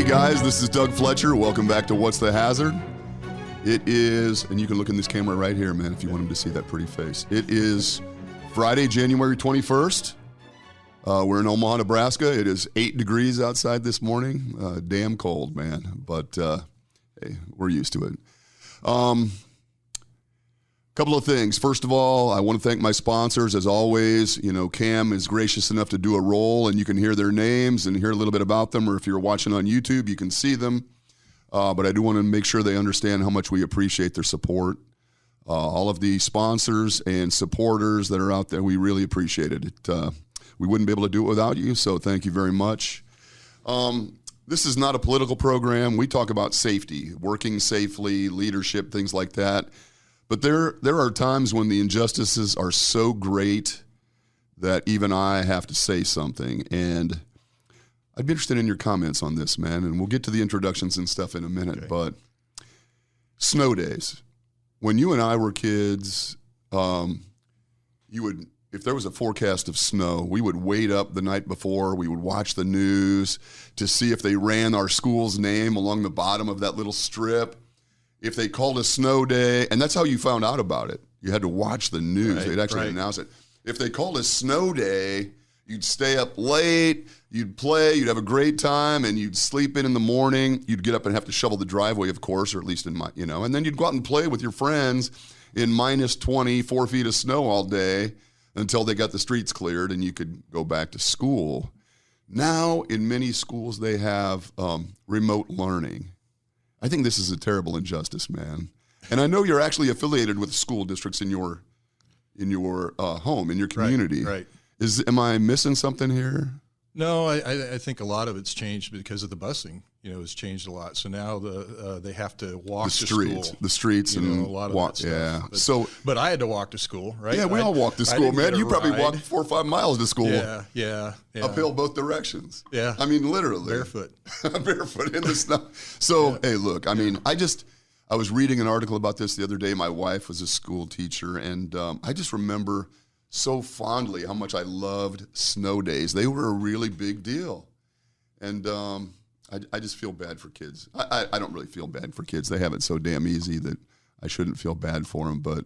guys, this is Doug Fletcher. Welcome back to What's the Hazard? It is, and you can look in this camera right here, man, if you want him to see that pretty face. It is Friday, January 21st. We're in Omaha, Nebraska. It is 8 degrees outside this morning. Damn cold, man, but hey, we're used to it. Couple of things. First of all, I want to thank my sponsors. As always, you know, Cam is gracious enough to do a roll, and you can hear their names and hear a little bit about them, or if you're watching on YouTube, you can see them. But I do want to make sure they understand how much we appreciate their support. All of the sponsors and supporters that are out there, we really appreciate it. We wouldn't be able to do it without you, so thank you very much. This is not a political program. We talk about safety, working safely, leadership, things like that. But there are times when the injustices are so great that even I have to say something. And I'd be interested in your comments on this, man. And we'll get to the introductions and stuff in a minute. Okay. But snow days. When you and I were kids, if there was a forecast of snow, we would wait up the night before. We would watch the news to see if they ran our school's name along the bottom of that little strip. If they called a snow day, and that's how you found out about it. You had to watch the news. Right, they'd actually announce it. If they called a snow day, you'd stay up late, you'd play, you'd have a great time, and you'd sleep in the morning. You'd get up and have to shovel the driveway, of course, or at least in my, and then you'd go out and play with your friends in minus 20, 4 feet of snow all day until they got the streets cleared and you could go back to school. Now, in many schools, they have remote learning. I think this is a terrible injustice, man. And I know you're actually affiliated with school districts in your home, in your community. Right. Am I missing something here? No, I think a lot of it's changed because of the busing. It's changed a lot. So now they have to walk to school. The streets, and a lot of walk. that stuff. Yeah. But I had to walk to school, right? Yeah, we all walked to school, man. You probably walked 4 or 5 miles to school. Yeah. Uphill both directions. Yeah. I mean, literally. Barefoot. Barefoot in the snow. So, Hey, look, I mean, I was reading an article about this the other day. My wife was a school teacher, and I just remember so fondly how much I loved snow days. They were a really big deal. And I just feel bad for kids. I don't really feel bad for kids. They have it so damn easy that I shouldn't feel bad for them. But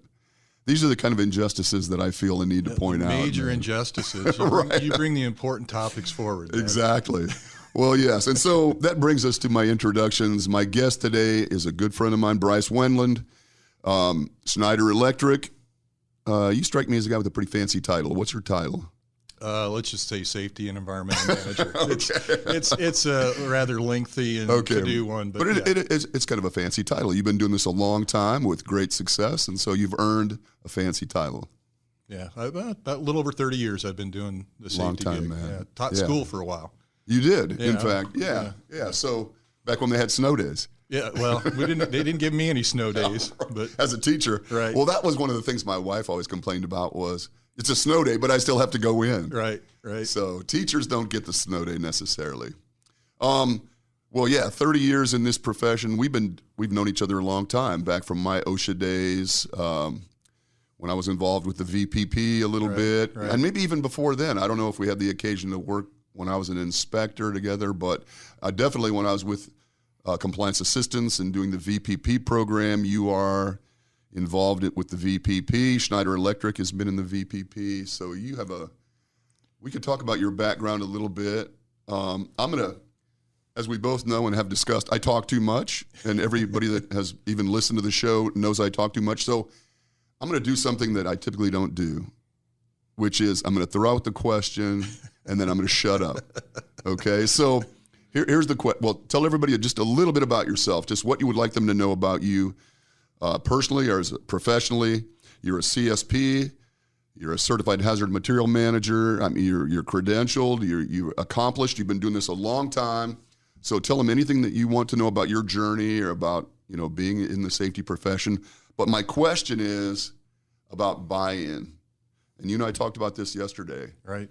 these are the kind of injustices that I feel the need to point out. Major injustices. You bring the important topics forward. Man. Exactly. Well, yes. And so that brings us to my introductions. My guest today is a good friend of mine, Bryce Wendland, Schneider Electric. You strike me as a guy with a pretty fancy title. What's your title? Let's just say safety and environmental manager. It's a rather lengthy and to-do one. But it's kind of a fancy title. You've been doing this a long time with great success, and so you've earned a fancy title. Yeah, about a little over 30 years I've been doing the safety long time, gig. man. Yeah, taught school for a while. You did, in fact. Yeah. So back when they had snow days. Yeah, well, they didn't give me any snow days. But as a teacher. Right. Well, that was one of the things my wife always complained about was, it's a snow day, but I still have to go in. Right. So teachers don't get the snow day necessarily. 30 years in this profession. We've known each other a long time, back from my OSHA days, when I was involved with the VPP a little bit, and maybe even before then. I don't know if we had the occasion to work when I was an inspector together, but definitely when I was with compliance assistants and doing the VPP program. You are involved with the VPP. Schneider Electric has been in the VPP. So you have we could talk about your background a little bit. I'm going to, as we both know and have discussed, I talk too much, and everybody that has even listened to the show knows I talk too much. So I'm going to do something that I typically don't do, which is I'm going to throw out the question, and then I'm going to shut up. Okay? So here's the question. Well, tell everybody just a little bit about yourself, just what you would like them to know about you personally or professionally. You're a CSP. You're a certified hazard material manager. I mean, you're credentialed. You're accomplished. You've been doing this a long time. So tell them anything that you want to know about your journey or about being in the safety profession. But my question is about buy-in. And you and I talked about this yesterday. Right.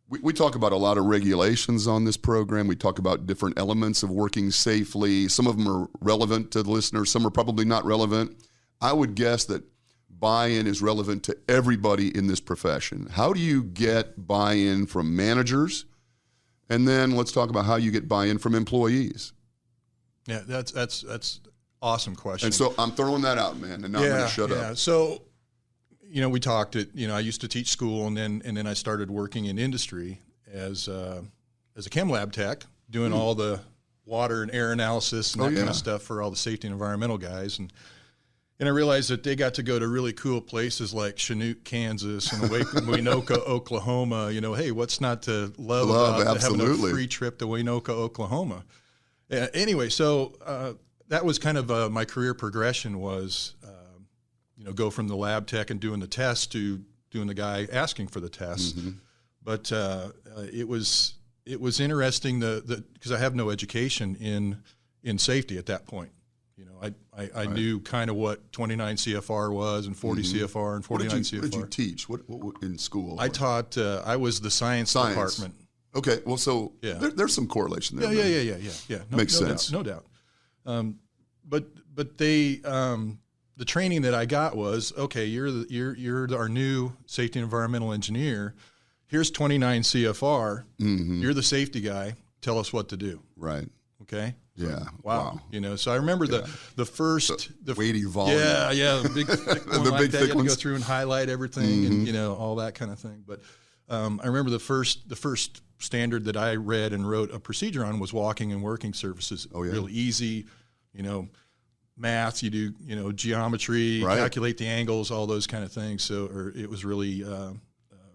We talk about a lot of regulations on this program. We talk about different elements of working safely. Some of them are relevant to the listener. Some are probably not relevant. I would guess that buy-in is relevant to everybody in this profession. How do you get buy-in from managers? And then let's talk about how you get buy-in from employees. Yeah, that's awesome question. And so I'm throwing that out, man, and now I'm going to shut up. So, we talked at, I used to teach school, and then I started working in industry as a chem lab tech, doing all the water and air analysis and that kind of stuff for all the safety and environmental guys. And I realized that they got to go to really cool places like Chinook, Kansas, and Waynoka, Oklahoma. Hey, what's not to love about having a free trip to Waynoka, Oklahoma? Anyway, so that was kind of my career progression was, go from the lab tech and doing the test to doing the guy asking for the test. Mm-hmm. But it was interesting because I have no education in safety at that point. I knew kind of what 29 CFR was and 40 CFR and 49 CFR. What did you teach? What in school? I taught. I was the science department. Okay, well, so there's some correlation there. Yeah. Makes sense. No doubt. But they the training that I got was, okay, you're our new safety and environmental engineer. Here's 29 CFR. Mm-hmm. You're the safety guy. Tell us what to do. Right. Okay. Yeah. Wow. So I remember the first the weighty volume. Yeah. The big thick one like that. You had to go through and highlight everything and all that kind of thing. But I remember the first standard that I read and wrote a procedure on was walking and working surfaces. Oh, yeah. Real easy. Math. You do geometry. Right. Calculate the angles. All those kind of things. So it was really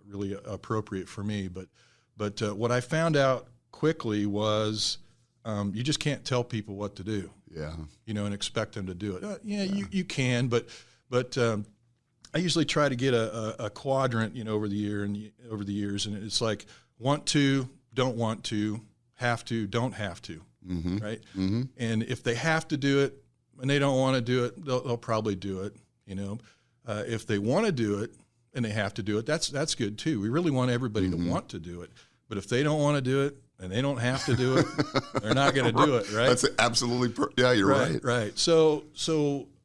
really appropriate for me. But what I found out quickly was. You just can't tell people what to do. Yeah. And expect them to do it. You can, but I usually try to get a quadrant, over the years, and it's like want to, don't want to, have to, don't have to, right? Mm-hmm. And if they have to do it and they don't want to do it, they'll probably do it. If they want to do it and they have to do it, that's good too. We really want everybody to want to do it, but if they don't want to do it. And they don't have to do it. They're not going to do it, right? That's absolutely you're right. Right. So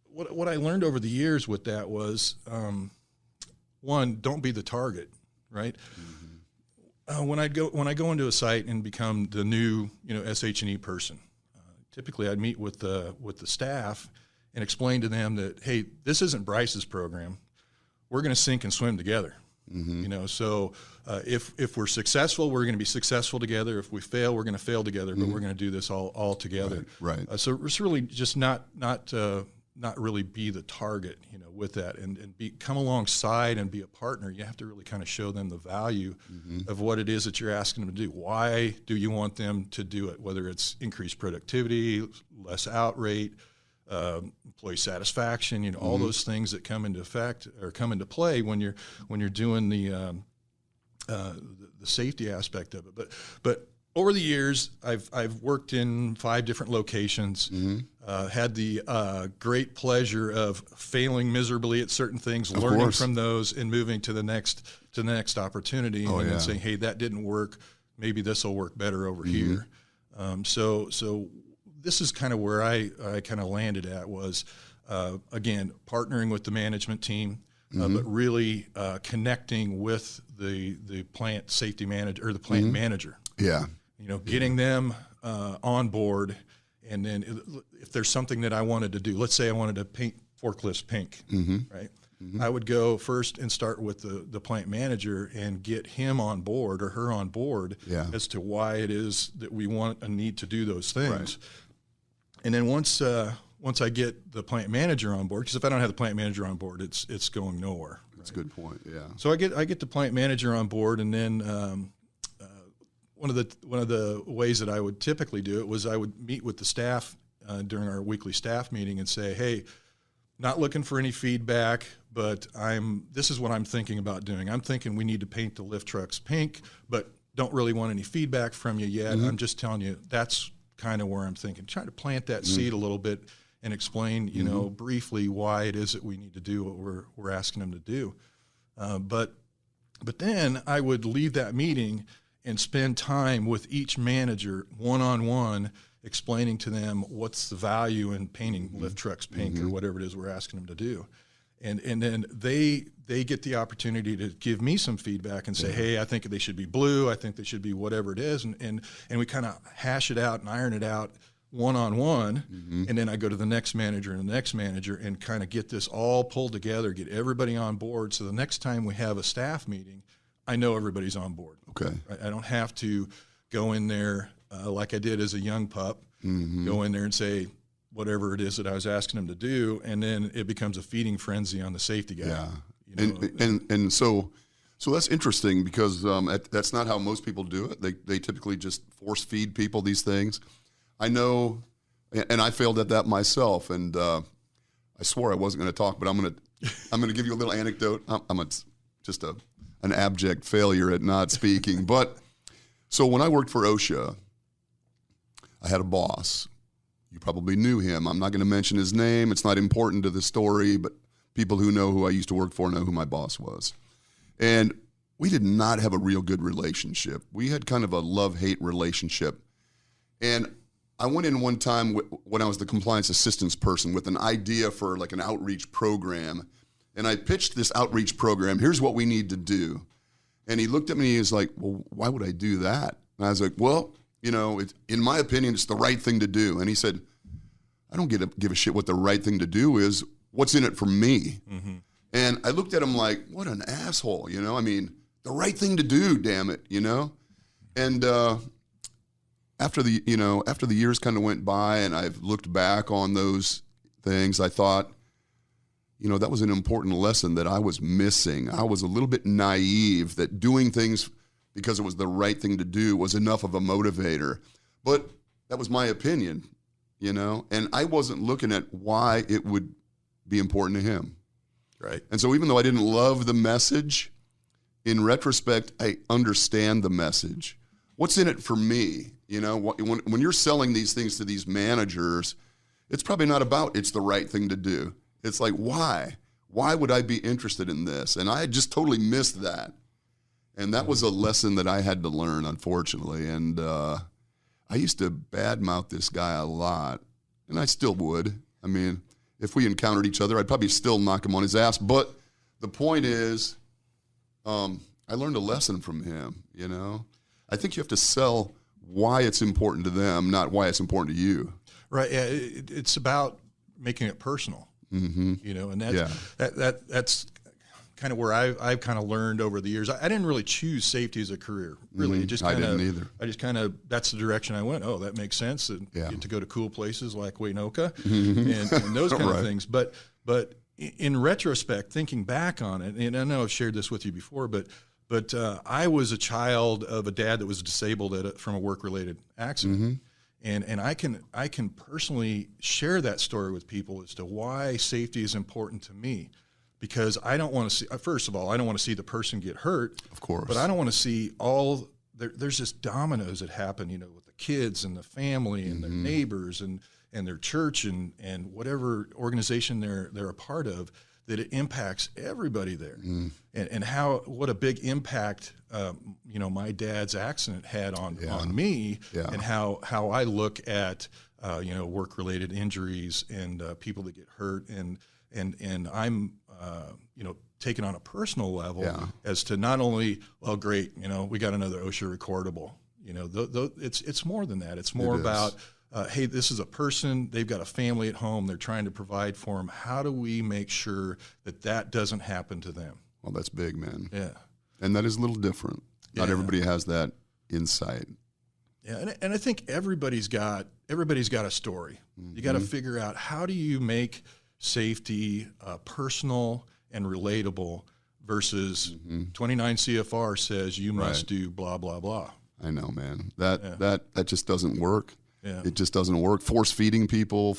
what I learned over the years with that was, one, don't be the target, right? Mm-hmm. When I go into a site and become the new SH&E person, typically I'd meet with the staff and explain to them that, hey, this isn't Bryce's program. We're going to sink and swim together. Mm-hmm. So if we're successful, we're going to be successful together. If we fail, we're going to fail together. But we're going to do this all together. Right. So it's really just not really be the target, with that, and come alongside and be a partner. You have to really kind of show them the value of what it is that you're asking them to do. Why do you want them to do it? Whether it's increased productivity, less out rate. Employee satisfaction, all those things that come into effect or come into play when you're doing the safety aspect of it. But over the years, I've worked in 5 different locations. Had the great pleasure of failing miserably at certain things, learning from those, and moving to the next opportunity, and then saying, hey, that didn't work. Maybe this will work better over here. So. This is kind of where I kind of landed at was, again, partnering with the management team, but really connecting with the plant safety manager or the plant manager. Yeah. Getting them on board. And then if there's something that I wanted to do, let's say I wanted to paint forklifts pink, right? I would go first and start with the plant manager and get him on board or her on board as to why it is that we want and need to do those things. Right. And then once I get the plant manager on board, because if I don't have the plant manager on board, it's going nowhere. That's a good point. Yeah. So I get the plant manager on board, and then one of the ways that I would typically do it was I would meet with the staff during our weekly staff meeting and say, hey, not looking for any feedback, but this is what I'm thinking about doing. I'm thinking we need to paint the lift trucks pink, but don't really want any feedback from you yet. I'm just telling you that's kind of where I'm thinking, trying to plant that seed a little bit and explain, briefly why it is that we need to do what we're asking them to do. But then I would leave that meeting and spend time with each manager one-on-one, explaining to them what's the value in painting lift trucks pink or whatever it is we're asking them to do. And then they get the opportunity to give me some feedback and say, hey, I think they should be blue. I think they should be whatever it is. And we kind of hash it out and iron it out one-on-one, and then I go to the next manager and the next manager and kind of get this all pulled together, get everybody on board. So the next time we have a staff meeting, I know everybody's on board. Okay. I don't have to go in there like I did as a young pup, go in there and say whatever it is that I was asking them to do, and then it becomes a feeding frenzy on the safety guy. Yeah. You know? And so that's interesting because that's not how most people do it. They typically just force feed people these things. I know, and I failed at that myself. And I swore I wasn't going to talk, but I'm going to give you a little anecdote. I'm just an abject failure at not speaking. But so when I worked for OSHA, I had a boss. You probably knew him. I'm not going to mention his name. It's not important to the story, but people who know who I used to work for know who my boss was. And we did not have a real good relationship. We had kind of a love-hate relationship. And I went in one time when I was the compliance assistance person with an idea for like an outreach program. And I pitched this outreach program. Here's what we need to do. And he looked at me and he was like, well, why would I do that? And I was like, well, you know, in my opinion, it's the right thing to do. And he said, I don't give a shit what the right thing to do is. What's in it for me? And I looked at him like, what an asshole, you know? I mean, the right thing to do, damn it, you know? And after the years kind of went by and I've looked back on those things, I thought, you know, that was an important lesson that I was missing. I was a little bit naive that doing things because it was the right thing to do was enough of a motivator. But that was my opinion, you know? And I wasn't looking at why it would be important to him. Right. And so even though I didn't love the message, in retrospect, I understand the message. What's in it for me? You know, when you're selling these things to these managers, it's probably not about it's the right thing to do. It's like, why? Why would I be interested in this? And I just totally missed that. And that was a lesson that I had to learn, unfortunately. And I used to badmouth this guy a lot, and I still would. I mean, if we encountered each other, I'd probably still knock him on his ass. But the point is, I learned a lesson from him, you know? I think you have to sell why it's important to them, not why it's important to you. Right. Yeah, it's about making it personal, you know, and that's kind of where I've kind of learned over the years. I didn't really choose safety as a career, really. It just I didn't either. I just kind of, that's the direction I went. Oh, that makes sense. And get to go to cool places like Waynoka and those kind of things. But in retrospect, thinking back on it, and I know I've shared this with you before, but I was a child of a dad that was disabled from a work-related accident. And I can personally share that story with people as to why safety is important to me. Because I don't want to see, first of all, I don't want to see the person get hurt. Of course. But I don't want to see there's just dominoes that happen, you know, with the kids and the family and their neighbors and their church and whatever organization they're a part of, that it impacts everybody there. And what a big impact, you know, my dad's accident had on me and how I look at, you know, work-related injuries and people that get hurt and I'm, you know, taken on a personal level as to not only, well, great, you know, we got another OSHA recordable. You know, it's more than that. It's more about, hey, this is a person, they've got a family at home, they're trying to provide for them. How do we make sure that doesn't happen to them? Well, that's big, man. Yeah. And that is a little different. Not everybody has that insight. Yeah, and I think everybody's got a story. You got to figure out, how do you make safety personal and relatable versus 29 CFR says you must do blah, blah, blah. I know, man. That just doesn't work. Yeah. It just doesn't work. Forcing people.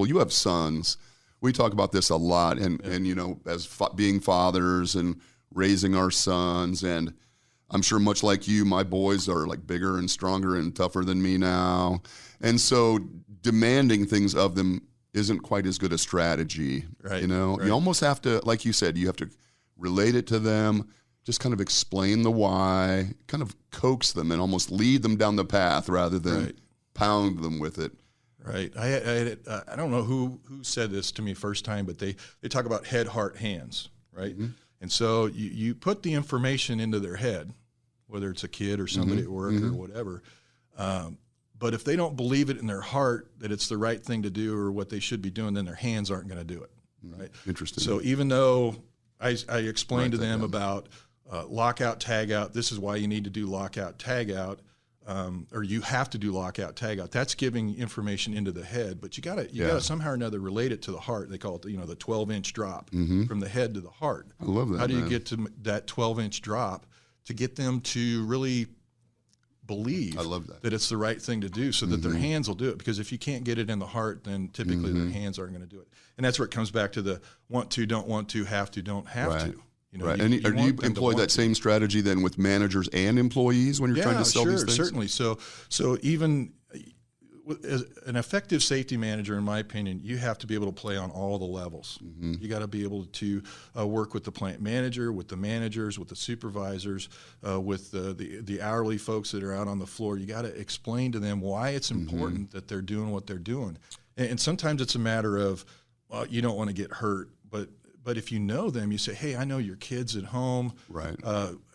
You have sons. We talk about this a lot, and you know, as being fathers and raising our sons, and I'm sure much like you, my boys are like bigger and stronger and tougher than me now, and so demanding things of them isn't quite as good a strategy. Right. You know, you almost have to, like you said, you have to relate it to them, just kind of explain the why, kind of coax them and almost lead them down the path rather than pound them with it. Right. I don't know who said this to me first time, but they talk about head, heart, hands, right? And so you put the information into their head, whether it's a kid or somebody at work or whatever, But if they don't believe it in their heart that it's the right thing to do or what they should be doing, then their hands aren't going to do it, right? Interesting. So even though I explained to them about lockout, tagout, this is why you need to do lockout, tagout, or you have to do lockout, tagout. That's giving information into the head, but you got to somehow or another relate it to the heart. They call it the 12-inch drop from the head to the heart. I love that. How do you get to that 12-inch drop to get them to really believe that it's the right thing to do, so that their hands will do it? Because if you can't get it in the heart, then typically their hands aren't going to do it. And that's where it comes back to the want to, don't want to, have to, don't have to. Right. And do you employ that same strategy then with managers and employees when you're trying to sell these things? Certainly. So even as an effective safety manager, in my opinion, you have to be able to play on all the levels. You got to be able to work with the plant manager, with the managers, with the supervisors, with the hourly folks that are out on the floor. You got to explain to them why it's important that they're doing what they're doing. And sometimes it's a matter of, well, you don't want to get hurt, but if you know them, you say, hey, I know your kids at home. Right.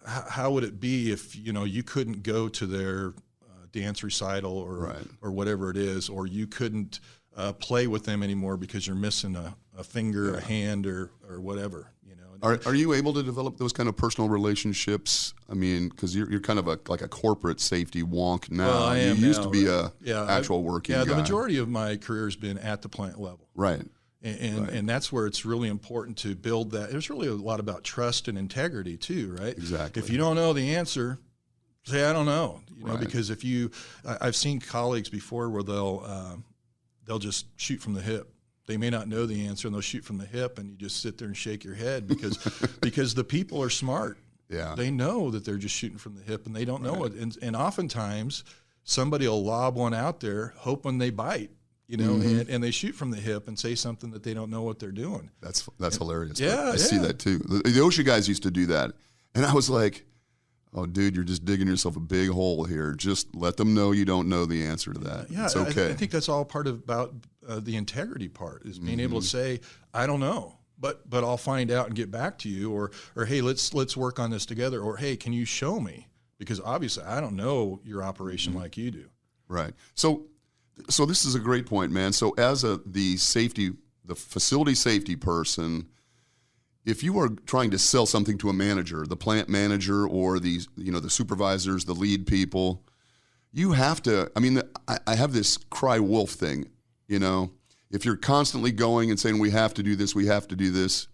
How would it be if you couldn't go to their dance recital or whatever it is, or you couldn't play with them anymore because you're missing a finger, a hand, or whatever. Are you able to develop those kind of personal relationships? I mean, because you're kind of like a corporate safety wonk now. Well, I am you used now, to be right? actual working guy. The majority of my career has been at the plant level. Right. And that's where it's really important to build that. There's really a lot about trust and integrity too, right? Exactly. If you don't know the answer, say I don't know. Because if I've seen colleagues before where they'll just shoot from the hip. They may not know the answer, and they'll shoot from the hip, and you just sit there and shake your head because the people are smart. Yeah. They know that they're just shooting from the hip, and they don't know it. And oftentimes somebody will lob one out there hoping they bite. And they shoot from the hip and say something that they don't know what they're doing. That's hilarious. Yeah, I see that too. The OSHA guys used to do that, and I was like, "Oh, dude, you're just digging yourself a big hole here. Just let them know you don't know the answer to that. Yeah, it's okay." I think that's all part about the integrity part, is being able to say, "I don't know, but I'll find out and get back to you," or hey, let's work on this together, or hey, can you show me? Because obviously I don't know your operation like you do. Right. So this is a great point, man. So as the facility safety person, if you are trying to sell something to a manager, the plant manager or the supervisors, the lead people, you have to, I have this cry wolf thing, if you're constantly going and saying, we have to do this,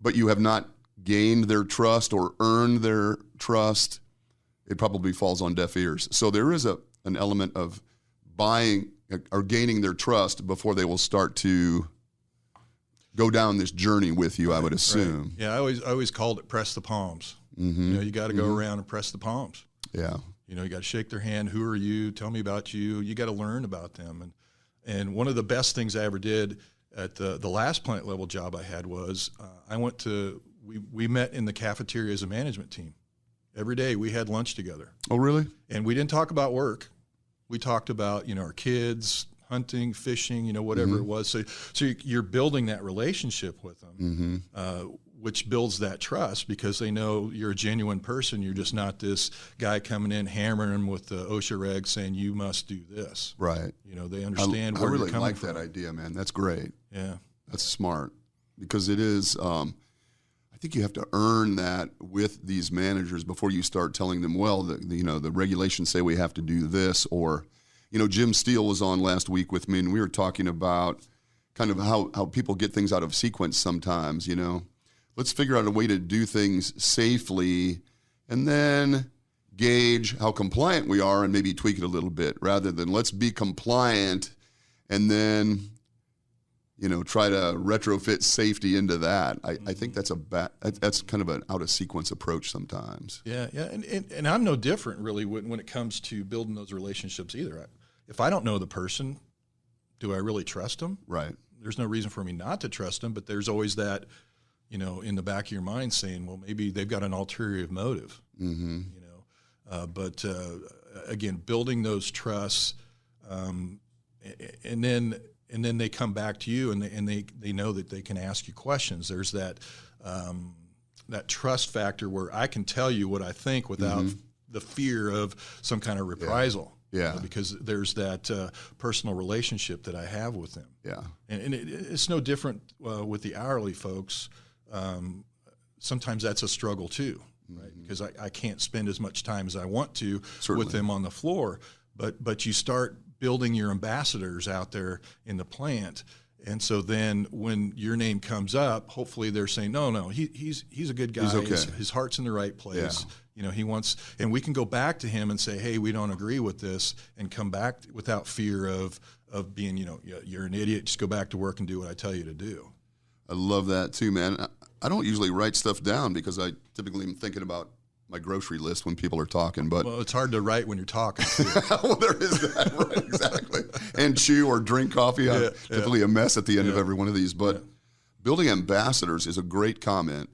but you have not gained their trust or earned their trust, it probably falls on deaf ears. So there is an element of buying or gaining their trust before they will start to go down this journey with you, I would assume. Right. Yeah, I always called it press the palms. You got to go around and press the palms. Yeah. You got to shake their hand. Who are you? Tell me about you. You got to learn about them. And one of the best things I ever did at the last plant level job I had was we met in the cafeteria as a management team. Every day we had lunch together. Oh, really? And we didn't talk about work. We talked about, our kids, hunting, fishing, whatever it was. So you're building that relationship with them, which builds that trust because they know you're a genuine person. You're just not this guy coming in hammering them with the OSHA regs saying you must do this. Right. They understand where you're coming from. I really like that idea, man. That's great. Yeah. That's smart because it is. I think you have to earn that with these managers before you start telling them, well, the regulations say we have to do this, or, Jim Steele was on last week with me, and we were talking about kind of how people get things out of sequence sometimes, Let's figure out a way to do things safely and then gauge how compliant we are and maybe tweak it a little bit rather than let's be compliant and then try to retrofit safety into that. I think that's that's kind of an out of sequence approach sometimes. Yeah, and I'm no different really when it comes to building those relationships either. If I don't know the person, do I really trust them? Right. There's no reason for me not to trust them, but there's always that, in the back of your mind saying, well, maybe they've got an ulterior motive. But again, building those trusts, and then they come back to you and they know that they can ask you questions. There's that trust factor where I can tell you what I think without the fear of some kind of reprisal. Yeah. Because there's that personal relationship that I have with them. Yeah. And it's no different with the hourly folks. Sometimes that's a struggle too, right? Because I can't spend as much time as I want to with them on the floor. But you start building your ambassadors out there in the plant. And so then when your name comes up, hopefully they're saying, no, he's a good guy. He's okay. His heart's in the right place. Yeah. He wants, and we can go back to him and say, hey, we don't agree with this, and come back without fear of being, you're an idiot. Just go back to work and do what I tell you to do. I love that too, man. I don't usually write stuff down because I typically am thinking about my grocery list when people are talking. But well, it's hard to write when you're talking. Well, there is that, right? Exactly. And chew or drink coffee. I'm typically a mess at the end of every one of these. But building ambassadors is a great comment.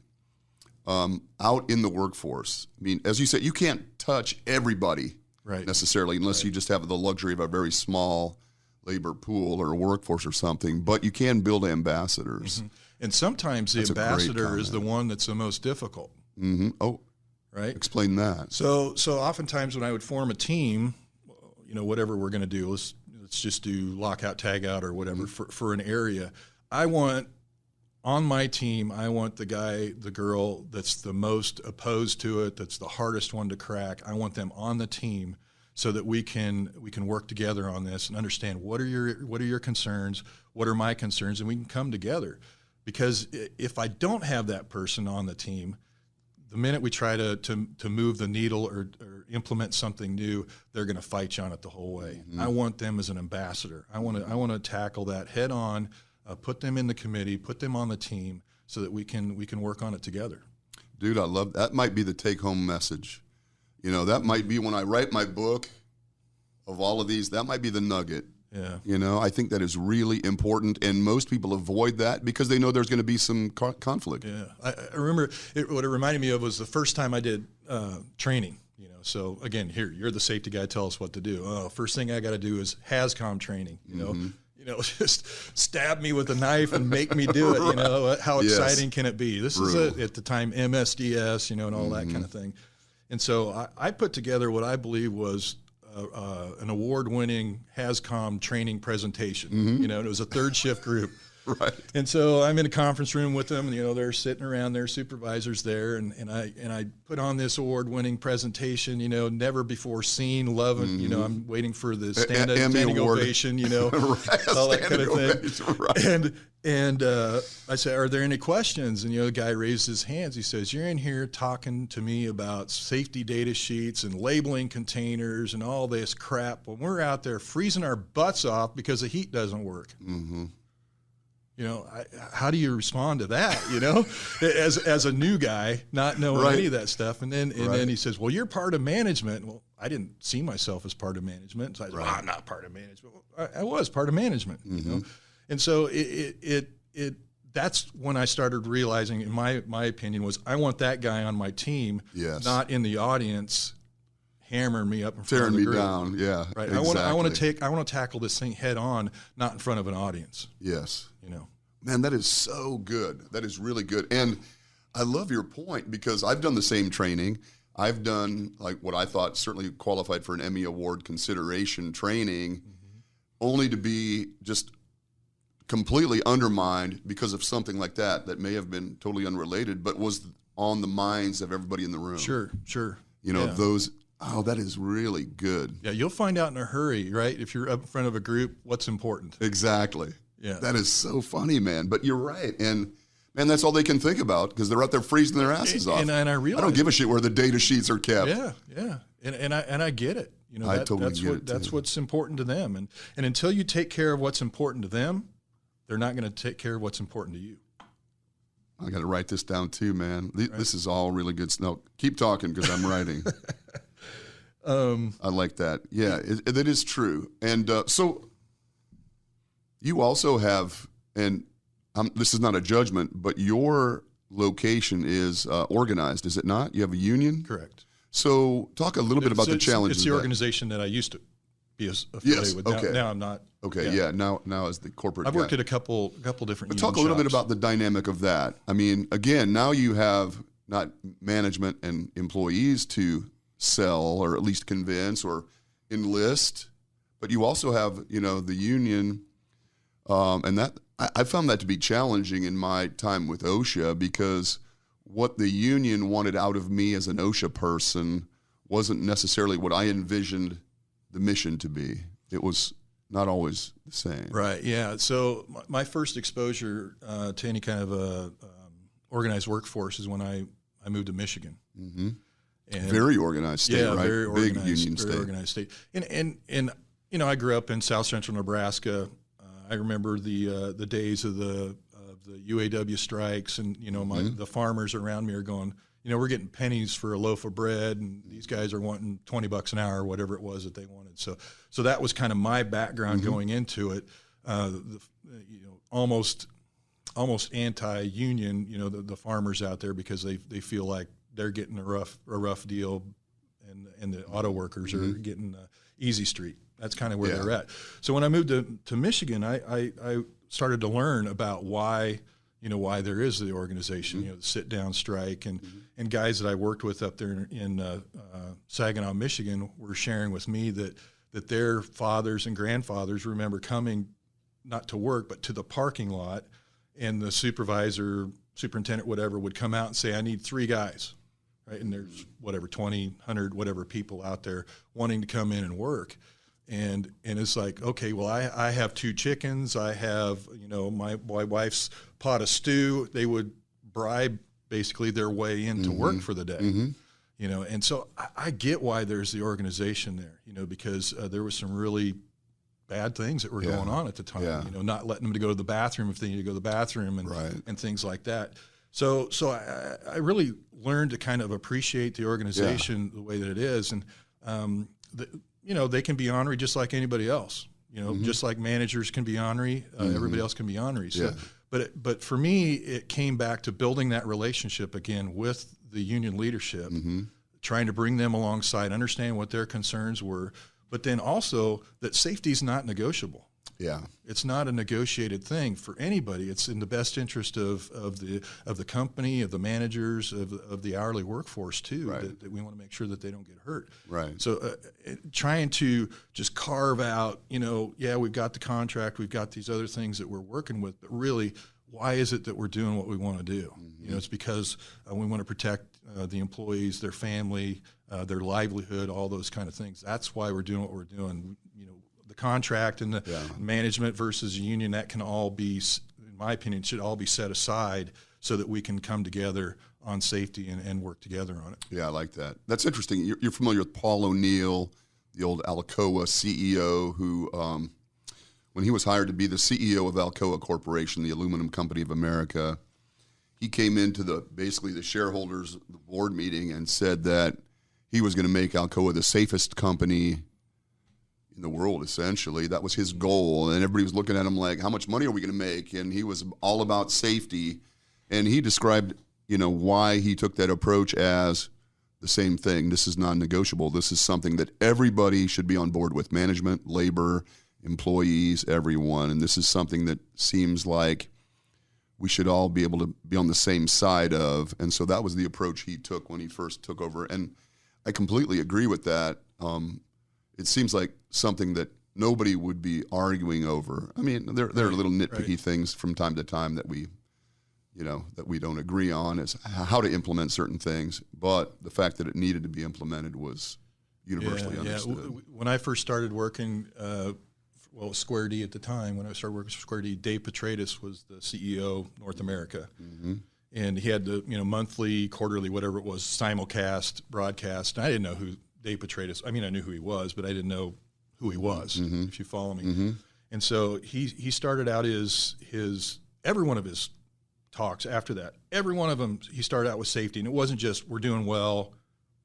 Out in the workforce, I mean, as you said, you can't touch everybody necessarily unless you just have the luxury of a very small labor pool or a workforce or something. But you can build ambassadors. Mm-hmm. And sometimes the ambassador is the one that's the most difficult. Mm-hmm. Oh, right. Explain that. So oftentimes when I would form a team, whatever we're going to do, let's just do lockout, tagout, or whatever for an area. On my team, I want the guy, the girl that's the most opposed to it, that's the hardest one to crack. I want them on the team so that we can work together on this and understand what are your concerns, what are my concerns, and we can come together. Because if I don't have that person on the team, the minute we try to move the needle or implement something new, they're going to fight you on it the whole way. Mm-hmm. I want them as an ambassador. I want to tackle that head on, put them in the committee, put them on the team, so that we can work on it together. Dude, I love that. Might be the take-home message. That might be when I write my book of all of these. That might be the nugget. Yeah. I think that is really important, and most people avoid that because they know there's going to be some conflict. Yeah, I remember what it reminded me of was the first time I did training. So again, here you're the safety guy. Tell us what to do. Oh, first thing I got to do is HAZCOM training. Just stab me with a knife and make me do it. Right. How exciting can it be? This is at the time MSDS, and all that kind of thing. And so I put together what I believe was an award-winning HAZCOM training presentation. Mm-hmm. It was a third shift group. Right. And so I'm in a conference room with them, and they're sitting around, their supervisors there, and I put on this award-winning presentation, never before seen, love it. Mm-hmm. I'm waiting for the standing ovation, right. all that kind of thing. Ovation, right. And I said, are there any questions? And the guy raised his hands. He says, you're in here talking to me about safety data sheets and labeling containers and all this crap when we're out there freezing our butts off because the heat doesn't work. Mm-hmm. How do you respond to that, as a new guy, not knowing any of that stuff? And then he says, well, you're part of management. Well, I didn't see myself as part of management. So I said, well, I'm not part of management. Well, I was part of management, mm-hmm. And so that's when I started realizing, in my opinion, was I want that guy on my team, not in the audience hammering me up in front of the group. Tearing me down, yeah. Right. Exactly. I want to tackle this thing head on, not in front of an audience. Yes. Man, that is so good. That is really good. And I love your point because I've done the same training. I've done like what I thought certainly qualified for an Emmy Award consideration training, mm-hmm. only to be just completely undermined because of something like that may have been totally unrelated, but was on the minds of everybody in the room. Sure. Those, that is really good. Yeah, you'll find out in a hurry, right? If you're up in front of a group, what's important. Exactly. Yeah. That is so funny, man. But you're right. And, man, that's all they can think about because they're out there freezing their asses off. And I realize. I don't give a shit where the data sheets are kept. Yeah. And I get it. I totally get it, that's too. what's important to them. And until you take care of what's important to them, they're not going to take care of what's important to you. I got to write this down too, man. This is all really good. No, keep talking because I'm writing. I like that. Yeah, that is true. And so you also have, and this is not a judgment, but your location is organized, is it not? You have a union? Correct. So talk a little bit about the challenges. It's the organization that I used to be affiliated with. Okay. Now I'm not. Okay, now as the corporate I've guy. worked at a couple different But talk a little bit about the dynamic of that. I mean, again, now you have not management and employees to sell or at least convince or enlist, but you also have, the union, and that I found that to be challenging in my time with OSHA, because what the union wanted out of me as an OSHA person wasn't necessarily what I envisioned the mission to be. It was not always the same. Right, yeah. So my first exposure to any kind of organized workforce is when I moved to Michigan. Mm-hmm. And very organized state, right? Very organized, big union very state. Organized state. And I grew up in south central Nebraska. I remember the days of the UAW strikes, and the farmers around me are going, we're getting pennies for a loaf of bread, and these guys are wanting $20 an hour, or whatever it was that they wanted. So that was kind of my background going into it. Almost anti-union, the farmers out there, because they feel like they're getting a rough deal, and the auto workers are getting easy street. That's kind of where they're at. So when I moved to Michigan, I started to learn about why there is the organization, the sit-down strike, and guys that I worked with up there in Saginaw, Michigan, were sharing with me that their fathers and grandfathers remember coming not to work, but to the parking lot, and the superintendent, whatever, would come out and say, I need 3 guys, right? And there's 20, 100, whatever people out there wanting to come in and work. And it's like, okay, well, I have 2 chickens. I have, my wife's pot of stew. They would bribe basically their way in to work for the day, and so I get why there's the organization there, because there was some really bad things that were going on at the time, not letting them to go to the bathroom if they need to go to the bathroom, and things like that. So I really learned to kind of appreciate the organization the way that it is. And, they can be ornery just like anybody else, just like managers can be ornery, everybody else can be ornery. So, but for me, it came back to building that relationship again with the union leadership, trying to bring them alongside, understand what their concerns were, but then also that safety is not negotiable. Yeah, it's not a negotiated thing for anybody. It's in the best interest of the company, of the managers, of the hourly workforce too. Right. That we want to make sure that they don't get hurt. Right. So trying to just carve out, we've got the contract, we've got these other things that we're working with, but really, why is it that we're doing what we want to do? It's because we want to protect the employees, their family, their livelihood, all those kind of things. That's why we're doing what we're doing. The contract and the management versus union, that can all be, in my opinion, should all be set aside so that we can come together on safety and work together on it. Yeah, I like that. That's interesting. You're familiar with Paul O'Neill, the old Alcoa CEO, who, when he was hired to be the CEO of Alcoa Corporation, the aluminum company of America, he came into basically the shareholders, the board meeting, and said that he was going to make Alcoa the safest company in the world, essentially. That was his goal. And everybody was looking at him like, how much money are we going to make? And he was all about safety. And he described, why he took that approach as the same thing. This is non-negotiable. This is something that everybody should be on board with: management, labor, employees, everyone. And this is something that seems like we should all be able to be on the same side of. And so that was the approach he took when he first took over. And I completely agree with that. It seems like something that nobody would be arguing over. I mean, there are little nitpicky things from time to time that we don't agree on, is how to implement certain things. But the fact that it needed to be implemented was universally understood. Yeah. When I first started working, Square D at the time, when I started working for Square D, Dave Petratus was the CEO North America. And he had the monthly, quarterly, whatever it was, simulcast, broadcast. And I didn't know who Dave Petratus, I mean, I knew who he was, but I didn't know who he was, if you follow me. And so he started out every one of his talks after that, every one of them, he started out with safety. And it wasn't just, we're doing well,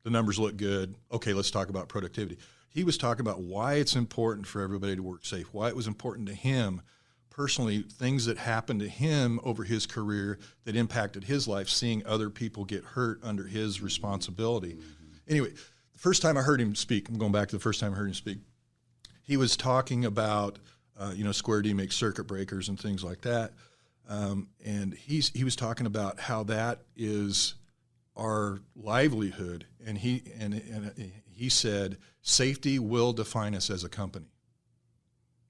the numbers look good, okay, let's talk about productivity. He was talking about why it's important for everybody to work safe, why it was important to him personally, things that happened to him over his career that impacted his life, seeing other people get hurt under his responsibility. Anyway, the first time I heard him speak, I'm going back to the first time I heard him speak, he was talking about, Square D makes circuit breakers and things like that. And he was talking about how that is our livelihood. And he he said, safety will define us as a company.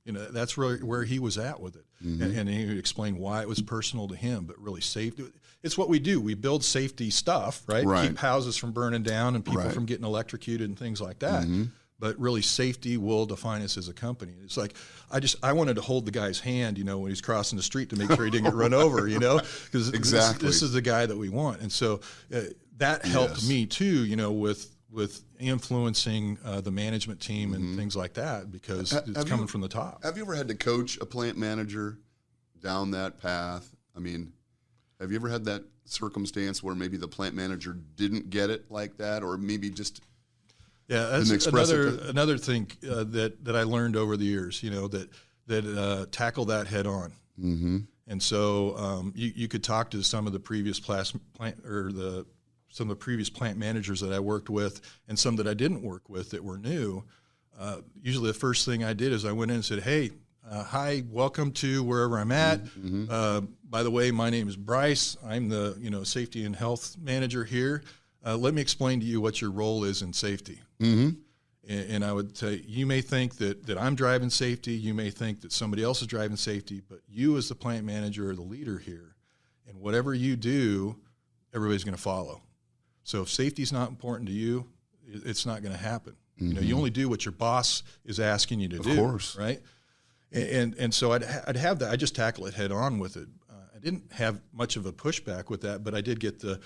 That's really where he was at with it. And he explained why it was personal to him, but really safety. It's what we do. We build safety stuff, right? Keep houses from burning down and people from getting electrocuted and things like that. But really safety will define us as a company. It's like, I wanted to hold the guy's hand, when he's crossing the street to make sure he didn't get run over, because this is the guy that we want. And so that helped me too, with influencing the management team and things like that, because it's coming from the top. Have you ever had to coach a plant manager down that path? I mean, have you ever had that circumstance where maybe the plant manager didn't get it like that, or maybe just that's another thing that I learned over the years, that tackle that head on. And so you could talk to some of the previous some of the previous plant managers that I worked with and some that I didn't work with that were new. Usually the first thing I did is I went in and said, hey, hi, welcome to wherever I'm at. By the way, my name is Bryce. I'm the safety and health manager here. Let me explain to you what your role is in safety. And I would say, you may think that I'm driving safety. You may think that somebody else is driving safety, but you as the plant manager are the leader here. And whatever you do, everybody's going to follow. So if safety is not important to you, it's not going to happen. You only do what your boss is asking you to do. Of course. Right? And so I'd have that. I just tackle it head on with it. I didn't have much of a pushback with that, but I did get the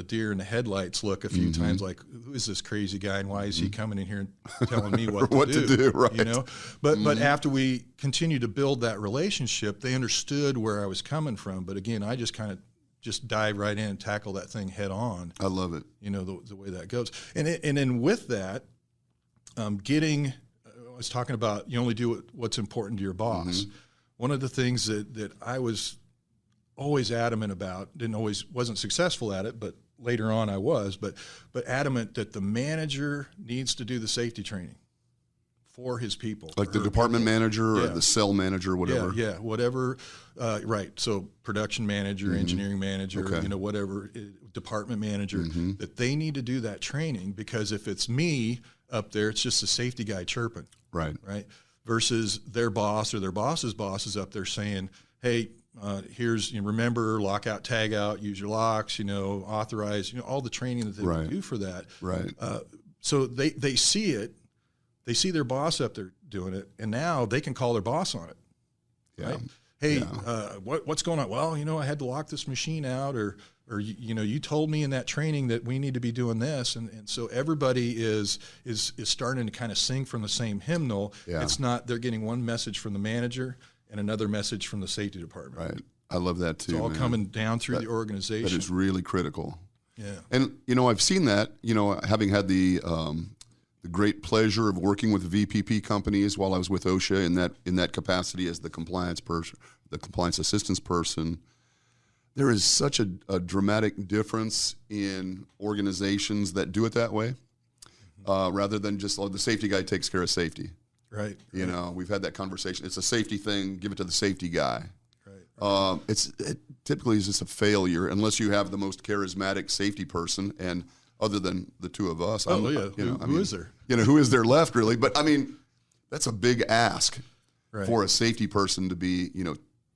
deer in the headlights look a few times, like, who is this crazy guy and why is he coming in here and telling me what to do? Right. But after we continued to build that relationship, they understood where I was coming from. But again, I just kind of dive right in and tackle that thing head on. I love it. The way that goes. And then with that, I was talking about, you only do what's important to your boss. One of the things that I was always adamant about, wasn't successful at it, but later on I was, but adamant that the manager needs to do the safety training for his people. Like the department manager or the cell manager, whatever. Yeah, whatever. Right. So production manager, engineering manager, whatever, department manager, that they need to do that training, because if it's me up there, it's just a safety guy chirping. Right. Versus their boss or their boss's boss is up there saying, hey, here's, remember, lockout, tag out, use your locks, authorize, all the training that they do for that. Right. So they see it. They see their boss up there doing it, and now they can call their boss on it. Right? Hey, what's going on? Well, I had to lock this machine out, or you told me in that training that we need to be doing this, and so everybody is starting to kind of sing from the same hymnal. It's not they're getting one message from the manager and another message from the safety department. Right. I love that too. It's all coming down through the organization. That is really critical. Yeah. And I've seen that. Having had the great pleasure of working with VPP companies while I was with OSHA in that capacity as the compliance person, the compliance assistance person. There is such a dramatic difference in organizations that do it that way, rather than just the safety guy takes care of safety. Right. We've had that conversation. It's a safety thing. Give it to the safety guy. Right. It typically is just a failure unless you have the most charismatic safety person. And other than the two of us, who is there? Who is there left, really? But I mean, that's a big ask for a safety person to be,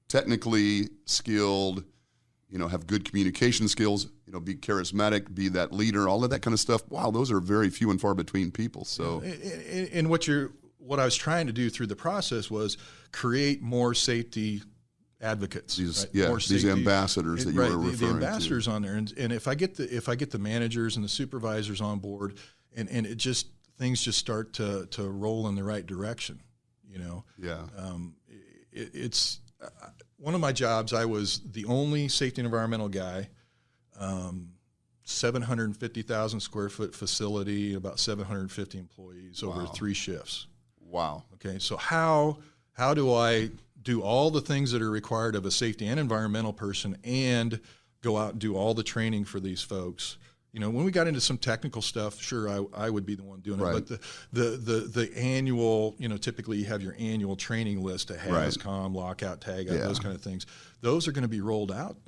technically skilled, have good communication skills, be charismatic, be that leader, all of that kind of stuff. Wow, those are very few and far between people. So, and what I was trying to do through the process was create more safety advocates. These ambassadors that you were referring to. The ambassadors on there, and if I get the managers and the supervisors on board, and things just start to roll in the right direction. It's one of my jobs. I was the only safety and environmental guy. 750,000 square foot facility, about 750 employees over 3 shifts. Wow. Okay, so how do I do all the things that are required of a safety and environmental person and go out and do all the training for these folks? When we got into some technical stuff, sure, I would be the one doing it. But the annual, typically you have your annual training list, a HAZCOM, lockout, tag out, those kind of things. Those are going to be rolled out,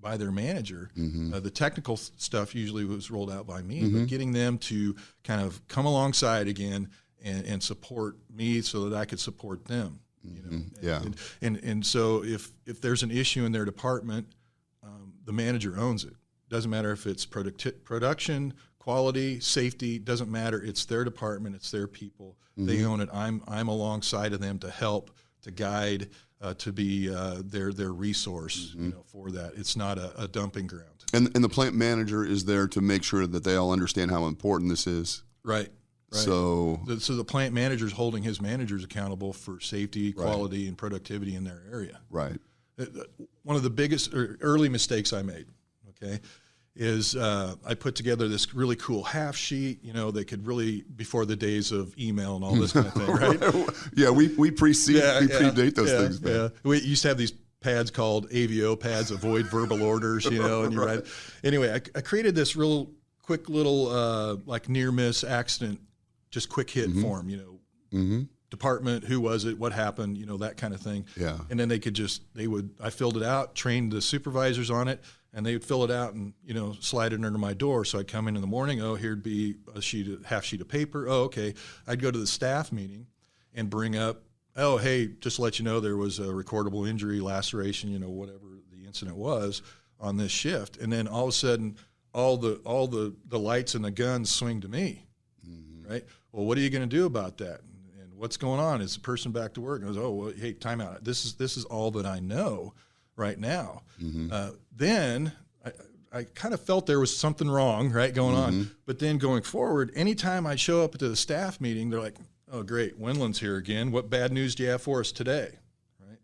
by their manager. The technical stuff usually was rolled out by me, but getting them to kind of come alongside again and support me so that I could support them. You know, and so if there's an issue in their department, the manager owns it. Doesn't matter if it's production, quality, safety. Doesn't matter. It's their department. It's their people. They own it. I'm alongside of them to help, to guide, to be their resource, you know, for that. It's not a dumping ground. And the plant manager is there to make sure that they all understand how important this is. Right. So the plant manager is holding his managers accountable for safety, quality, and productivity in their area. Right. One of the biggest early mistakes I made, okay, is I put together this really cool half sheet, you know, they could really, before the days of email and all this kind of thing, right? Yeah, we predate those things. Yeah, we used to have these pads called AVO pads, avoid verbal orders, you know, and you write. Anyway, I created this real quick little like near miss accident, just quick hit form, you know, department, who was it, what happened, you know, that kind of thing. Yeah. And then I filled it out, trained the supervisors on it, and they would fill it out and, you know, slide it under my door. So I'd come in the morning, here'd be a half sheet of paper. Oh, okay. I'd go to the staff meeting and bring up, oh, hey, just to let you know, there was a recordable injury, laceration, you know, whatever the incident was on this shift. And then all of a sudden, all the lights and the guns swing to me, right? Well, what are you going to do about that? And what's going on? Is the person back to work? And I was, oh, well, hey, time out. This is all that I know right now. Then I kind of felt there was something wrong, right, going on. But then going forward, anytime I show up to the staff meeting, they're like, oh, great, Wendland's here again. What bad news do you have for us today? Right.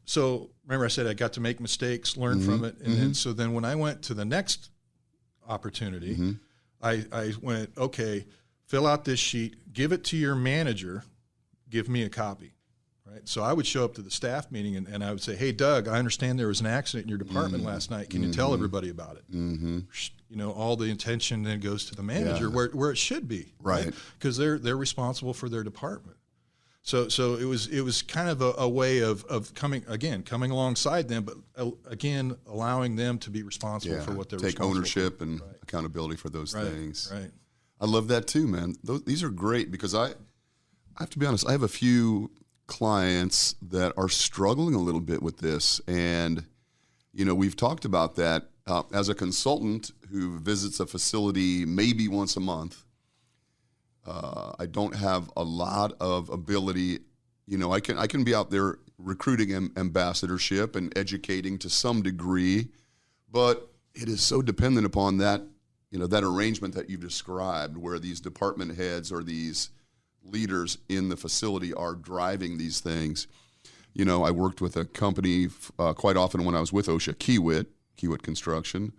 So remember I said I got to make mistakes, learn from it. And then when I went to the next opportunity, I went, okay, fill out this sheet, give it to your manager, give me a copy. Right. So I would show up to the staff meeting and I would say, hey, Doug, I understand there was an accident in your department last night. Can you tell everybody about it? You know, all the attention then goes to the manager where it should be. Right. Because they're responsible for their department. So it was kind of a way of coming alongside them, but again, allowing them to be responsible for what they're take responsible ownership for. and accountability for those things. Right. I love that too, man. These are great because I have to be honest, I have a few clients that are struggling a little bit with this. And, you know, we've talked about that as a consultant who visits a facility maybe once a month. I don't have a lot of ability. You know, I can be out there recruiting ambassadorship and educating to some degree, but it is so dependent upon that, you know, that arrangement that you've described where these department heads or these leaders in the facility are driving these things. You know, I worked with a company quite often when I was with OSHA, Kiewit Construction,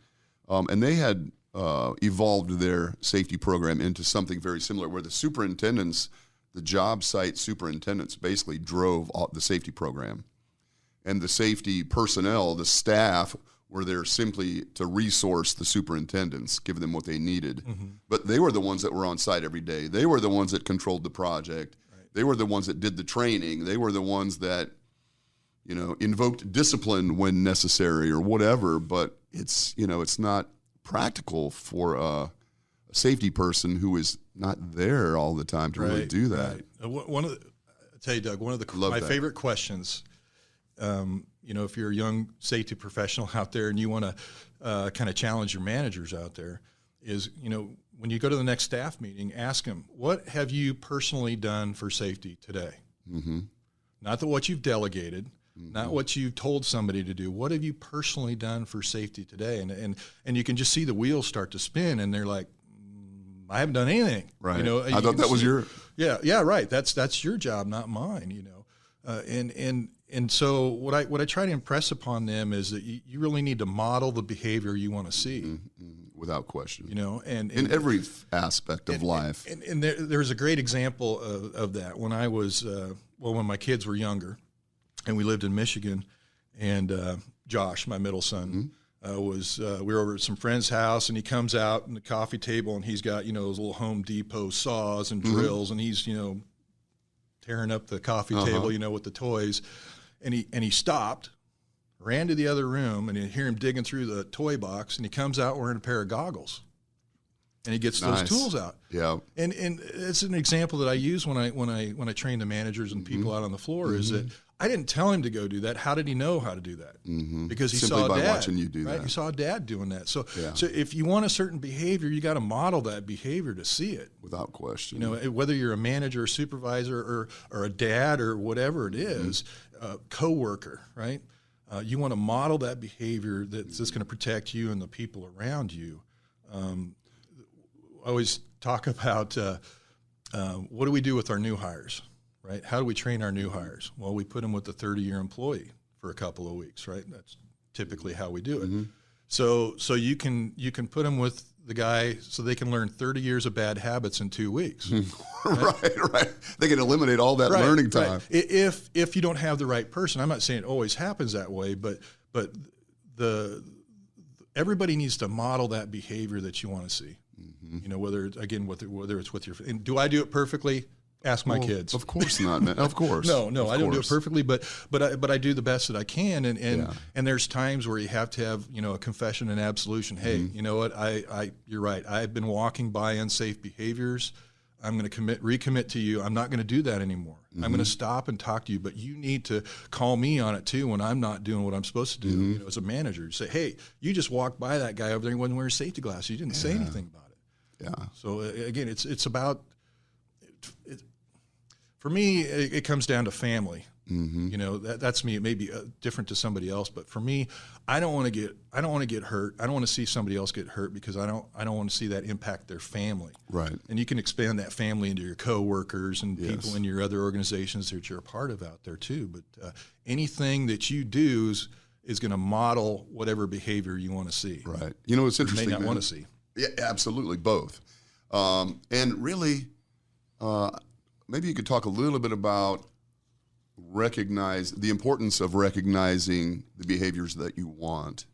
and they had evolved their safety program into something very similar where the superintendents, the job site superintendents basically drove the safety program. And the safety personnel, the staff, were there simply to resource the superintendents, give them what they needed. But they were the ones that were on site every day. They were the ones that controlled the project. Right. They were the ones that did the training. They were the ones that, you know, invoked discipline when necessary or whatever. But it's, you know, it's not practical for a safety person who is not there all the time to really do that. Right. I'll tell you, Doug, one of my favorite questions, you know, if you're a young safety professional out there and you want to kind of challenge your managers out there, is, you know, when you go to the next staff meeting, ask them, what have you personally done for safety today? Not what you've delegated, not what you've told somebody to do. What have you personally done for safety today? And you can just see the wheels start to spin, and they're like, I haven't done anything. Right. You know, I thought that was your. Yeah. Right. That's your job, not mine. You know, and so what I try to impress upon them is that you really need to model the behavior you want to see. Without question. You know, and in every aspect of life. And there's a great example of that when I was when my kids were younger, and we lived in Michigan, and Josh, my middle son, we were over at some friend's house, and he comes out in the coffee table, and he's got, you know, those little Home Depot saws and drills, and he's, you know, tearing up the coffee table, you know, with the toys, and he stopped, ran to the other room, and you hear him digging through the toy box, and he comes out wearing a pair of goggles, and he gets those tools out. Yeah, and it's an example that I use when I train the managers and people out on the floor is that I didn't tell him to go do that. How did he know how to do that? Because he Simply saw by Dad watching you do that. He saw Dad doing that. So if you want a certain behavior, you got to model that behavior to see it without question. Whether you're a manager, or supervisor, or a dad, or whatever it is, coworker, right? You want to model that behavior that's going to protect you and the people around you. I always talk about what do we do with our new hires, right? How do we train our new hires? Well, we put them with the 30-year employee for a couple of weeks, right? That's typically how we do it. So you can put them with the guy so they can learn 30 years of bad habits in 2 weeks. Right. They can eliminate all that learning time. If you don't have the right person. I'm not saying it always happens that way, but everybody needs to model that behavior that you want to see. Whether it's with your, and do I do it perfectly? Ask my kids. Of course not, man. Of course. No, I don't do it perfectly, but I do the best that I can. And there's times where you have to have, a confession and absolution. Hey, you know what? You're right. I've been walking by unsafe behaviors. I'm going to recommit to you. I'm not going to do that anymore. I'm going to stop and talk to you, but you need to call me on it too when I'm not doing what I'm supposed to do. As a manager, you say, hey, you just walked by that guy over there and he wasn't wearing safety glasses. You didn't say anything about it. Yeah. So again, it's about. For me, it comes down to family. That's me. It may be different to somebody else, but for me, I don't want to get hurt. I don't want to see somebody else get hurt because I don't want to see that impact their family. Right. And you can expand that family into your coworkers and people in your other organizations that you're a part of out there too. But anything that you do is going to model whatever behavior you want to see. Right. It's interesting. You may not want to see. Yeah, absolutely, both. And really. Maybe you could talk a little bit about the importance of recognizing the behaviors that you want.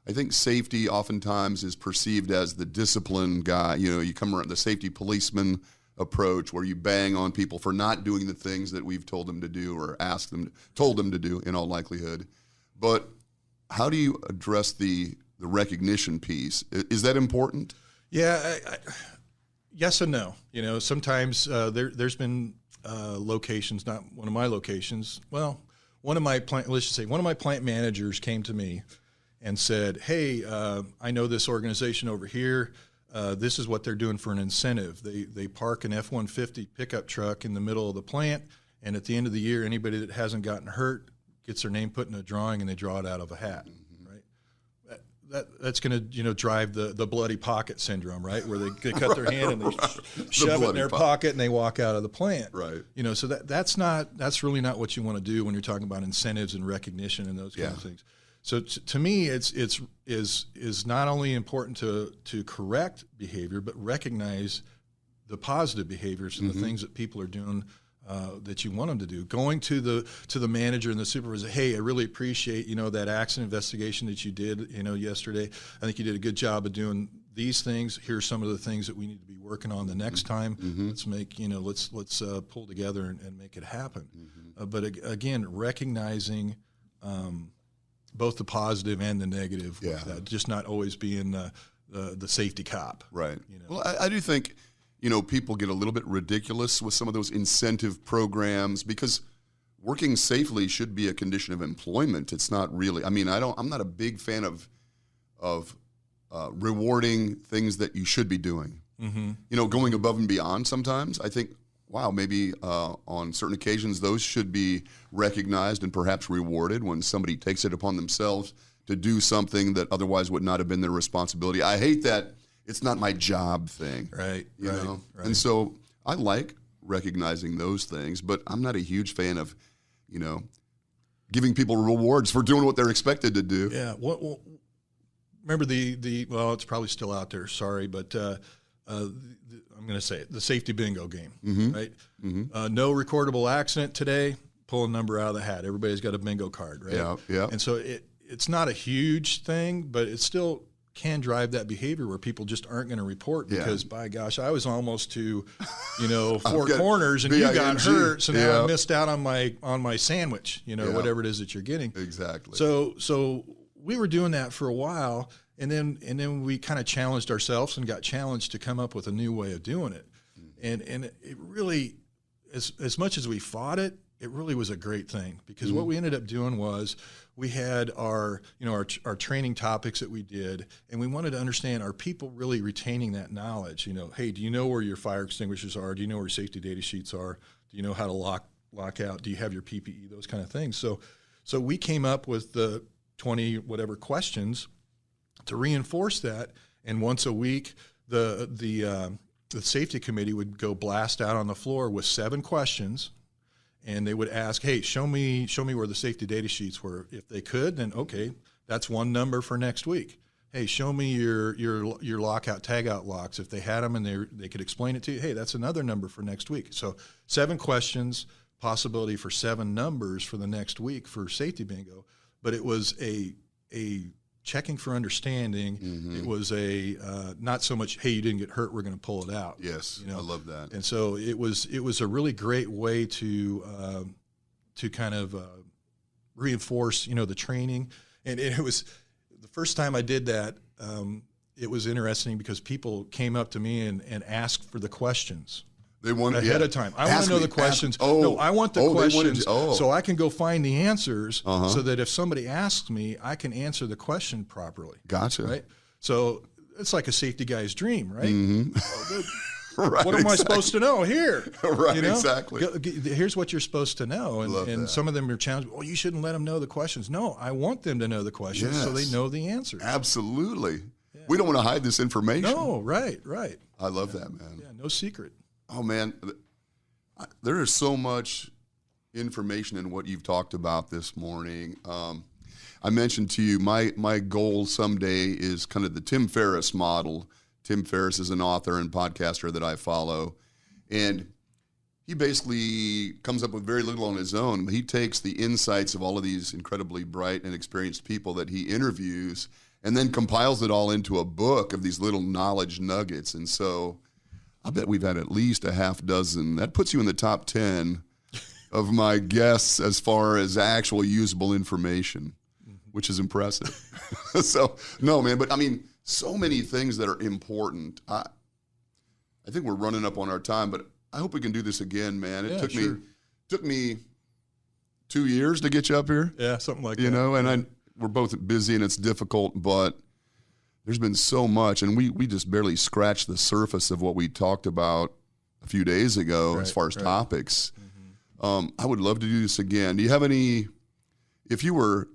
I think safety oftentimes is perceived as the discipline guy. You come around the safety policeman approach where you bang on people for not doing the things that we've told them to do or told them to do in all likelihood. But how do you address the recognition piece? Is that important? Yeah, yes and no. Sometimes there's been locations, not one of my locations. Well, one of my plant managers came to me and said, "Hey, I know this organization over here. This is what they're doing for an incentive. They park an F-150 pickup truck in the middle of the plant, and at the end of the year, anybody that hasn't gotten hurt gets their name put in a drawing, and they draw it out of a hat." That's going to drive the bloody pocket syndrome, right? Where they cut their hand and they shove it in their pocket and they walk out of the plant, right? So that's really not what you want to do when you're talking about incentives and recognition and those kind of things. So to me, it's not only important to correct behavior, but recognize the positive behaviors and the things that people are doing. That you want them to do. Going to the manager and the supervisor, hey, I really appreciate that accident investigation that you did yesterday. I think you did a good job of doing these things. Here's some of the things that we need to be working on the next time. Let's make let's pull together and make it happen. But again, recognizing both the positive and the negative. With that, just not always being the safety cop. Right. Well, I do think. People get a little bit ridiculous with some of those incentive programs because working safely should be a condition of employment. It's not really. I'm not a big fan of rewarding things that you should be doing. Going above and beyond. Sometimes I think, wow, maybe on certain occasions those should be recognized and perhaps rewarded when somebody takes it upon themselves to do something that otherwise would not have been their responsibility. I hate that. It's not my job thing. Right. You know? And so I like recognizing those things, but I'm not a huge fan of, giving people rewards for doing what they're expected to do. Yeah. Well, remember it's probably still out there. Sorry, but I'm going to say it, the safety bingo game, right? No recordable accident today, pull a number out of the hat. Everybody's got a bingo card, right? Yeah. And so it's not a huge thing, but it's still can drive that behavior where people just aren't going to report because, by gosh, I was almost to, 4 corners and you got hurt, so now I missed out on my sandwich, whatever it is that you're getting. Exactly. So we were doing that for a while, and then we kind of challenged ourselves and got challenged to come up with a new way of doing it. And it really, as much as we fought it, it really was a great thing, because what we ended up doing was we had our training topics that we did, and we wanted to understand, are people really retaining that knowledge? Hey, do you know where your fire extinguishers are? Do you know where your safety data sheets are? Do you know how to lock out? Do you have your PPE? Those kind of things. So we came up with the 20 whatever questions to reinforce that, and once a week the safety committee would go blast out on the floor with 7 questions. And they would ask, hey, show me where the safety data sheets were. If they could, then okay, that's one number for next week. Hey, show me your lockout, tagout locks. If they had them and they could explain it to you, hey, that's another number for next week. So 7 questions, possibility for 7 numbers for the next week for safety bingo. But it was a checking for understanding. It was not so much, hey, you didn't get hurt, we're going to pull it out. Yes, I love that. And so it was a really great way to kind of reinforce, the training. And it was the first time I did that. It was interesting because people came up to me and asked for the questions. They wanted ahead of time. I want to know the questions. No, I want the questions so I can go find the answers so that if somebody asks me, I can answer the question properly. Gotcha. Right? So it's like a safety guy's dream, right? Right, what am I supposed to know here? Right, exactly. Here's what you're supposed to know. And some of them are challenged. Well, you shouldn't let them know the questions. No, I want them to know the questions so they know the answers. Absolutely. Yeah. We don't want to hide this information. No, right. I love that, man. Yeah, no secret. Oh, man, there is so much information in what you've talked about this morning. I mentioned to you my goal someday is kind of the Tim Ferriss model. Tim Ferriss is an author and podcaster that I follow, and he basically comes up with very little on his own. He takes the insights of all of these incredibly bright and experienced people that he interviews and then compiles it all into a book of these little knowledge nuggets. And so I bet we've had at least a half dozen. That puts you in the top 10 of my guests as far as actual usable information, which is impressive. So, no, man, but I mean, so many things that are important. I think we're running up on our time, but I hope we can do this again, man. It took me 2 years to get you up here. Yeah, something like that. And we're both busy and it's difficult, but there's been so much, and we just barely scratched the surface of what we talked about a few days ago as far as topics. I would love to do this again. Do you have any, if you were,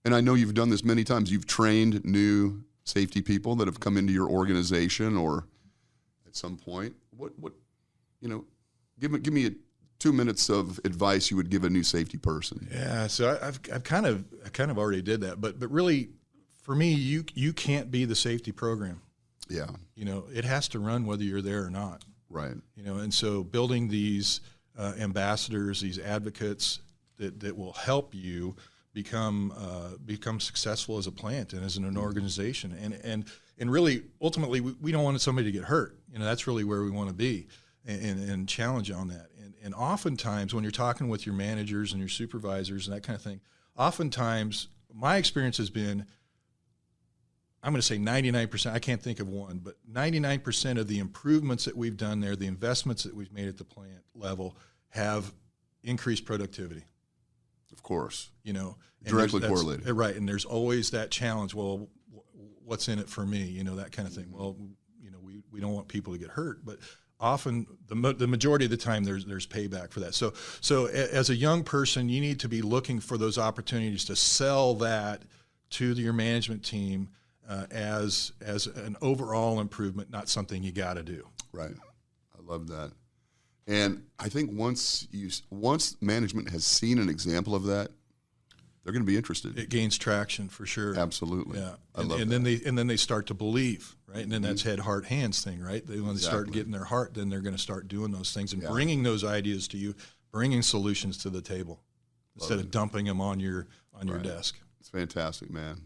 and I know you've done this many times, you've trained new safety people that have come into your organization or at some point, what give me 2 minutes of advice you would give a new safety person. Yeah, so I've kind of already did that, but really, for me, you can't be the safety program. Yeah. It has to run whether you're there or not. Right. And so building these ambassadors, these advocates that will help you become successful as a plant and as an organization. And really, ultimately, we don't want somebody to get hurt. That's really where we want to be and challenge on that. And oftentimes, when you're talking with your managers and your supervisors and that kind of thing, oftentimes, my experience has been, I'm going to say 99%, I can't think of one, but 99% of the improvements that we've done there, the investments that we've made at the plant level have increased productivity. Of course. Directly correlated. Right, and there's always that challenge, well, what's in it for me, that kind of thing. Well, we don't want people to get hurt, but often the majority of the time there's payback for that. So as a young person, you need to be looking for those opportunities to sell that to your management team as an overall improvement, not something you got to do. Right. I love that. And I think once management has seen an example of that, they're going to be interested. It gains traction for sure. Absolutely. Yeah. I love that. Then they start to believe, right? And then that's head, heart, hands thing, right? When they start getting their heart, then they're going to start doing those things and bringing those ideas to you, bringing solutions to the table instead of dumping them on your desk. It's fantastic, man.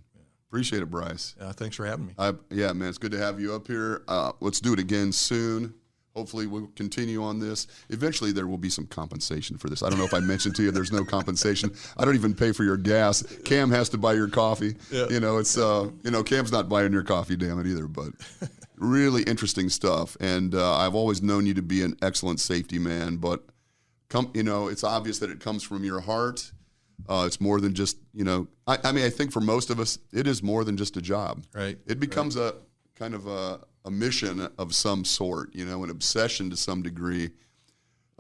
Appreciate it, Bryce. Thanks for having me. Yeah, man, it's good to have you up here. Let's do it again soon. Hopefully we'll continue on this. Eventually there will be some compensation for this. I don't know if I mentioned to you there's no compensation. I don't even pay for your gas. Cam has to buy your coffee. Yeah. It's Cam's not buying your coffee, damn it, either. But really interesting stuff. And I've always known you to be an excellent safety man. But it's obvious that it comes from your heart. It's more than just, I think for most of us, it is more than just a job. Right. It becomes a kind of a mission of some sort, an obsession to some degree.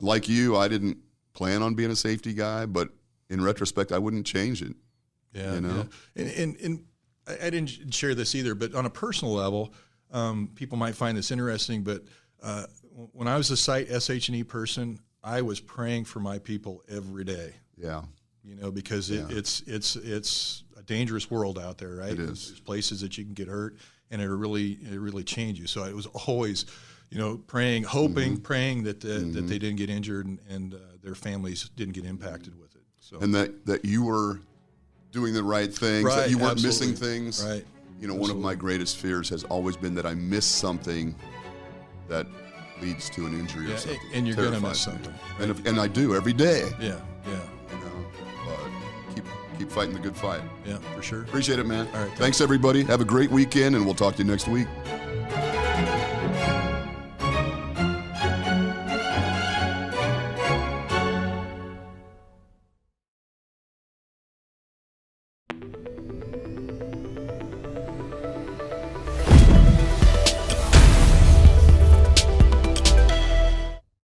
Like you, I didn't plan on being a safety guy, but in retrospect, I wouldn't change it. Yeah. And I didn't share this either, but on a personal level, people might find this interesting, but when I was a site SH&E person, I was praying for my people every day. Yeah. Because it's a dangerous world out there, right? It is. There's places that you can get hurt, and it really change you. So it was always, praying, hoping, praying that that they didn't get injured and their families didn't get impacted with it. So and that you were doing the right things, right, that you weren't absolutely. missing things. Right. One of my greatest fears has always been that I miss something that leads to an injury or something. And you're going to miss something. Right? And I do every day. Yeah. But keep fighting the good fight. Yeah, for sure. Appreciate it, man. All right. Thanks, everybody. Have a great weekend, and we'll talk to you next week.